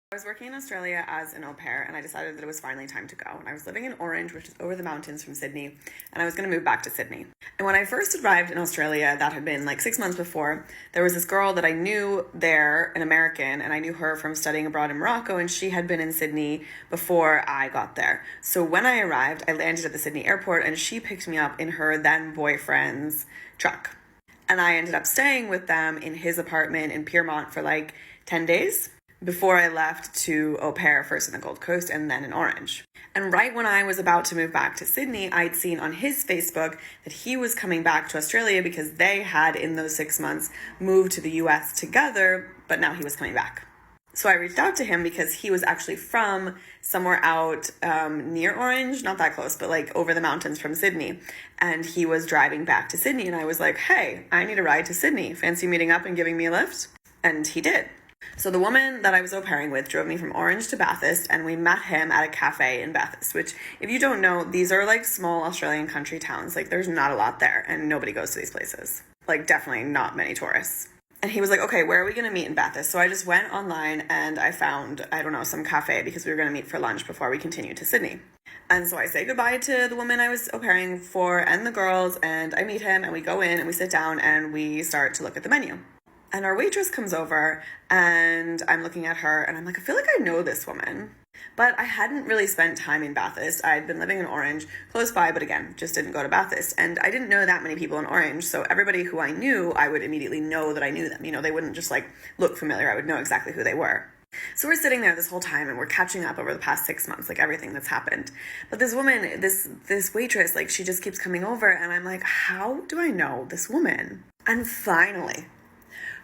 I was working in Australia as an au pair, and I decided that it was finally time to go. And I was living in Orange, which is over the mountains from Sydney, and I was going to move back to Sydney. And when I first arrived in Australia, that had been like 6 months before, there was this girl that I knew there, an American, and I knew her from studying abroad in Morocco, and she had been in Sydney before I got there. So when I arrived, I landed at the Sydney airport, and she picked me up in her then boyfriend's truck. And I ended up staying with them in his apartment in Pyrmont for like 10 days before I left to au pair, first in the Gold Coast and then in Orange. And right when I was about to move back to Sydney, I'd seen on his Facebook that he was coming back to Australia because they had, in those 6 months, moved to the US together, but now he was coming back. So I reached out to him because he was actually from somewhere out near Orange, not that close, but like over the mountains from Sydney. And he was driving back to Sydney, and I was like, hey, I need a ride to Sydney. Fancy meeting up and giving me a lift? And he did. So the woman that I was au pairing with drove me from Orange to Bathurst, and we met him at a cafe in Bathurst, which, if you don't know, these are like small Australian country towns. Like, there's not a lot there, and nobody goes to these places. Like, definitely not many tourists. And he was like, okay, where are we going to meet in Bathurst? So I just went online and I found, I don't know, some cafe because we were going to meet for lunch before we continued to Sydney. And so I say goodbye to the woman I was au pairing for and the girls, and I meet him, and we go in and we sit down and we start to look at the menu. And our waitress comes over, and I'm looking at her, and I'm like, I feel like I know this woman. But I hadn't really spent time in Bathurst. I'd been living in Orange, close by, but again, just didn't go to Bathurst. And I didn't know that many people in Orange, so everybody who I knew, I would immediately know that I knew them. You know, they wouldn't just like look familiar. I would know exactly who they were. So we're sitting there this whole time, and we're catching up over the past 6 months, like everything that's happened. But this woman, this waitress, like, she just keeps coming over, and I'm like, how do I know this woman? And finally,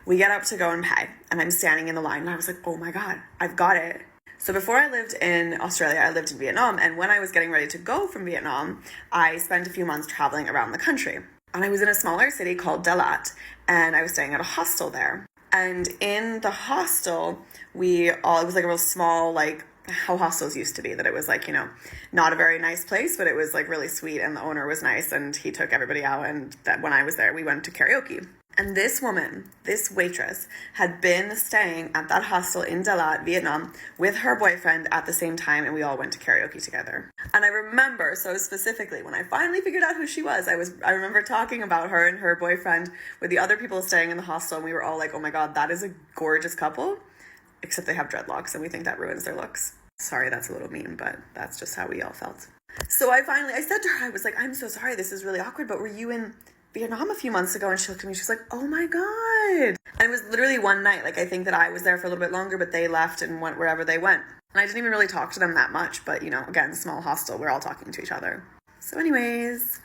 we get up to go and pay, and I'm standing in the line, and I was like, oh my God, I've got it. So before I lived in Australia, I lived in Vietnam, and when I was getting ready to go from Vietnam, I spent a few months traveling around the country. And I was in a smaller city called Dalat, and I was staying at a hostel there. And in the hostel, it was like a real small, like how hostels used to be, that it was like, you know, not a very nice place, but it was like really sweet, and the owner was nice, and he took everybody out, and that when I was there, we went to karaoke. And this woman, this waitress, had been staying at that hostel in Dalat, Vietnam, with her boyfriend at the same time, and we all went to karaoke together. And I remember so specifically when I finally figured out who she was, I remember talking about her and her boyfriend with the other people staying in the hostel, and we were all like, oh my God, that is a gorgeous couple, except they have dreadlocks, and we think that ruins their looks. Sorry, that's a little mean, but that's just how we all felt. So I said to her, I was like, I'm so sorry, this is really awkward, but were you in Vietnam a few months ago? And she looked at me, she was like, oh my God. And it was literally one night. Like, I think that I was there for a little bit longer, but they left and went wherever they went. And I didn't even really talk to them that much, but, you know, again, small hostel, we're all talking to each other. So anyways,